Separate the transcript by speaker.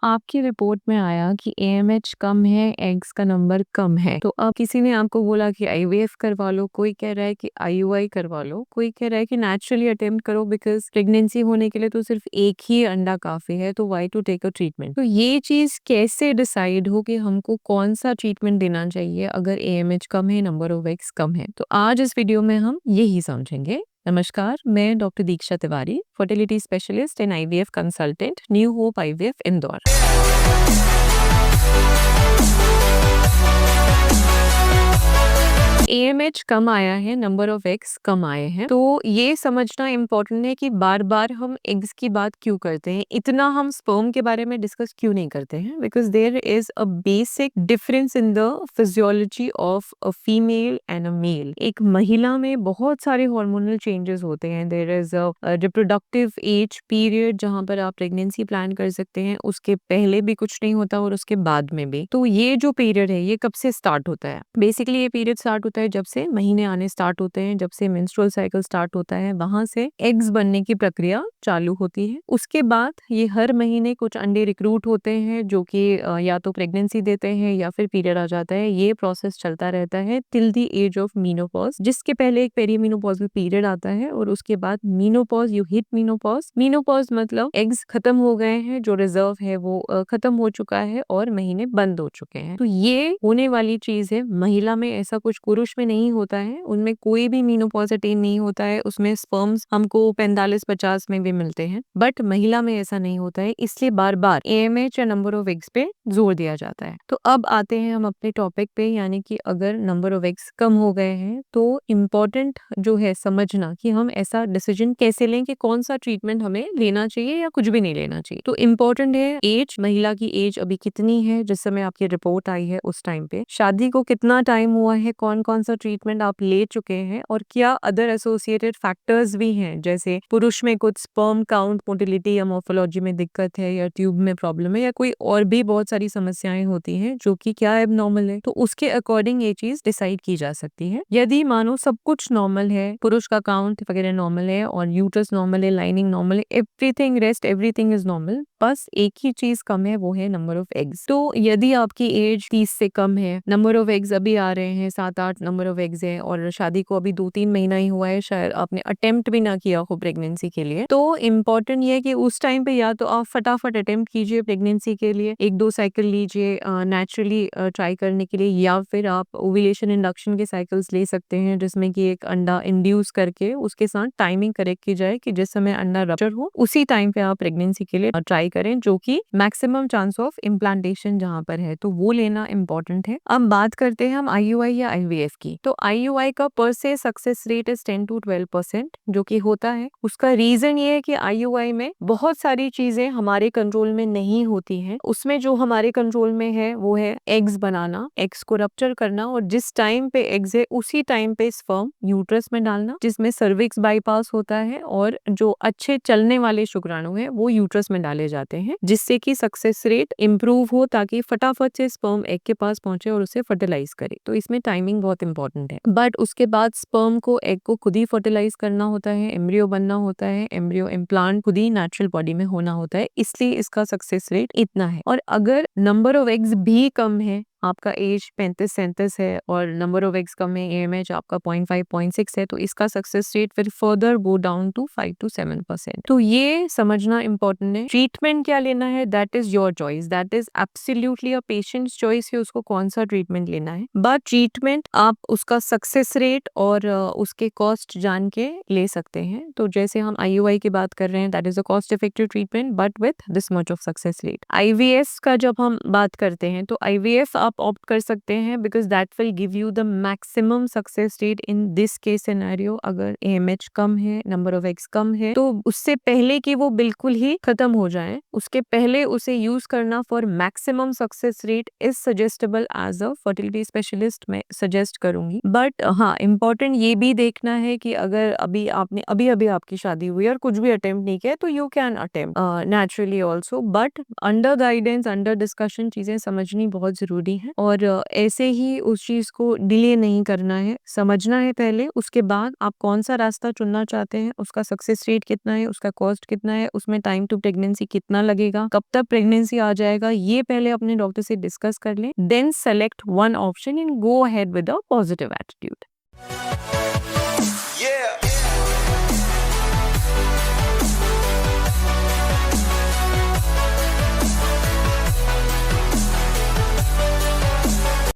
Speaker 1: आपकी रिपोर्ट में आया कि एएमएच कम है, एग्स का नंबर कम है। तो अब किसी ने आपको बोला कि आईवीएफ करवा लो, कोई कह रहा है कि आईयूआई करवा लो, कोई कह रहा है कि नेचुरली अटेम्प्ट करो बिकॉज़ प्रेगनेंसी होने के लिए तो सिर्फ एक ही अंडा काफ़ी है, तो why to take a treatment. तो ये चीज़ कैसे डिसाइड हो कि हमको कौन-सा ट्रीटमेंट देना चाहिए अगर एएमएच कम है, नंबर ऑफ एग्स कम है? तो आज इस वीडियो में हम यही समझेंगे। नमस्कार, मैं doctor Diksha Tiwari, fertility specialist and IVF consultant, New Hope IVF Indore. AMH कम आया है, नंबर ऑफ एग्स कम आए हैं, तो ये समझना इम्पोर्टेंट है कि बार-बार हम एग्स की बात क्यों करते हैं, इतना हम स्पर्म के बारे में डिस्कस क्यों नहीं करते हैं, because there is a basic difference in the physiology of a female and a male. एक महिला में बहुत सारे हार्मोनल चेंजेस होते हैं, there is a reproductive age period जहाँ पर आप प्रेगनेंसी प्लान कर सकते हैं, उसके पहले भी कुछ नहीं होता और उसके बाद में भी। तो ये जो पीरियड है, ये कब से स्टार्ट होता है? बेसिकली ये पीरियड स्टार्ट होता है जब से महीने आने स्टार्ट होते हैं, जब से मेंस्ट्रुअल साइकिल स्टार्ट होता है, वहां से एग्स बनने की प्रक्रिया चालू होती है। उसके बाद ये हर महीने कुछ अंडे रिक्रूट होते हैं जो कि या तो प्रेगनेंसी देते हैं या फिर पीरियड आ जाता है। ये प्रोसेस चलता रहता है till the age of menopause, जिसके पहले एक पेरीमीनोपॉजल पीरियड आता है और उसके बाद menopause, you hit menopause. Menopause मतलब एग्स खत्म हो गए हैं, जो रिजर्व है वो खत्म हो चुका है और महीने बंद हो चुके हैं। तो ये होने वाली चीज है महिला में, ऐसा कुछ पुरुष में नहीं होता है। उनमें कोई भी मीनोपॉज अटेन नहीं होता है, उसमें स्पर्म्स हमको 45-50 में भी मिलते हैं, बट महिला में ऐसा नहीं होता है। इसलिए बार बार एएमएच या नंबर ऑफ एग्स पे जोर दिया जाता है। तो अब आते हैं हम अपने टॉपिक पे, यानी कि अगर नंबर ऑफ एग्स कम हो गए हैं तो इम्पोर्टेंट जो है समझना कि हम ऐसा डिसीजन कैसे लें कि कौन सा ट्रीटमेंट हमें लेना चाहिए या कुछ भी नहीं लेना चाहिए। तो इम्पोर्टेंट है एज, महिला की एज अभी कितनी है जिस समय आपकी रिपोर्ट आई है, उस टाइम पे शादी को कितना टाइम हुआ है, कौन कौन सा ट्रीटमेंट आप ले चुके हैं और क्या अदर एसोसिएटेड फैक्टर्स भी हैं, जैसे पुरुष में कुछ स्पर्म काउंट, मोटिलिटी या मोर्फोलॉजी में दिक्कत है या ट्यूब में प्रॉब्लम है या कोई और भी बहुत सारी समस्याएं होती हैं जो कि क्या एबनॉर्मल है, तो उसके अकॉर्डिंग ये चीज डिसाइड की जा सकती है। यदि मानो सब कुछ नॉर्मल है, पुरुष का काउंट वगैरह नॉर्मल है और यूट्रस नॉर्मल है, लाइनिंग नॉर्मल है, everything rest everything is normal, बस एक ही चीज कम है, वो है नंबर ऑफ एग्स। तो यदि आपकी एज 30 से कम है, नंबर ऑफ एग्स अभी आ रहे हैं 7-8 नंबर ऑफ एग्स है और शादी को अभी 2-3 महीना ही हुआ है, शायद आपने अटेम्प्ट भी ना किया हो प्रेगनेंसी के लिए, तो इम्पोर्टेंट ये है कि उस टाइम पे या तो आप फटाफट अटेम्प्ट कीजिए प्रेगनेंसी के लिए, 1-2 साइकिल लीजिए नेचुरली ट्राई करने के लिए, या फिर आप ओव्यूलेशन इंडक्शन के साइकिल्स ले सकते हैं जिसमें कि एक अंडा इंड्यूस करके उसके साथ टाइमिंग करेक्ट की जाए कि जिस समय अंडा रप्चर हो उसी टाइम पे आप प्रेगनेंसी के लिए ट्राई करें, जो कि मैक्सिमम चांस ऑफ इम्प्लांटेशन जहां पर है, तो वो लेना इंपॉर्टेंट है। अब बात करते हैं हम आईयूआई या आईवीएफ की। तो आईयूआई का पर से सक्सेस रेट इज 10-12% जो कि होता है। उसका रीजन ये है कि आईयूआई में बहुत सारी चीजें हमारे कंट्रोल में नहीं होती हैं। उसमें जो हमारे कंट्रोल में है वो है एग्स बनाना, एग्स को रप्चर करना और जिस टाइम पे एग्स है उसी टाइम पे स्पर्म यूट्रस में डालना, जिसमें सर्विक्स बाईपास होता है और जो अच्छे चलने वाले शुक्राणु हैं वो यूट्रस में डाले जाते हैं, जिससे कि सक्सेस रेट इंप्रूव हो ताकि फटाफट से स्पर्म एग के पास पहुंचे और उसे फर्टिलाइज करे। तो इसमें टाइमिंग बहुत इंपॉर्टेंट है। बट उसके बाद स्पर्म को, एग को खुद ही फर्टिलाइज करना होता है, एम्ब्रियो बनना होता है, एम्ब्रियो इम्प्लांट खुद ही नेचुरल बॉडी में होना होता है, इसलिए इसका सक्सेस रेट इतना है। और अगर नंबर ऑफ एग्स भी कम है, आपका एज 35-37 है और नंबर ऑफ एग्स कम है, एएमएच आपका 0.5-0.6 है, तो इसका सक्सेस रेट फिर फर्दर गो डाउन टू 5-7%। तो ये समझना इंपॉर्टेंट है। ट्रीटमेंट क्या लेना है, that is your choice, that is absolutely a patients choice है उसको कौन सा ट्रीटमेंट लेना है। बट ट्रीटमेंट आप उसका सक्सेस रेट और उसके कॉस्ट जान के ले सकते हैं। तो जैसे हम आईयूआई की बात कर रहे हैं, that is a cost effective treatment but with this much of success rate. IVF का जब हम बात करते हैं तो आईवीएफ आप ऑप्ट कर सकते हैं because that will give you the maximum success rate in this case scenario. अगर एएमएच कम है, नंबर ऑफ एग्स कम है, तो उससे पहले कि वो बिल्कुल ही खत्म हो जाए, उसके पहले उसे यूज करना for maximum success rate is suggestible as a fertility specialist, मैं सजेस्ट करूंगी। बट हाँ, इंपॉर्टेंट ये भी देखना है कि अगर अभी अभी आपकी शादी हुई और कुछ भी अटेम्प्ट नहीं किया तो you can attempt naturally also, but under guidance, under discussion चीजें समझनी बहुत जरूरी है और ऐसे ही उस चीज़ को डिले नहीं करना है, समझना है पहले, उसके बाद आप कौन-सा रास्ता चुनना चाहते हैं, उसका सक्सेस रेट कितना है, उसका कॉस्ट कितना है, उसमें टाइम टू प्रेगनेंसी कितना लगेगा, कब तक प्रेगनेंसी आ जाएगा, ये पहले अपने डॉक्टर से डिस्कस कर लें। Then select one option and go ahead with a positive attitude.
Speaker 2: Yeah.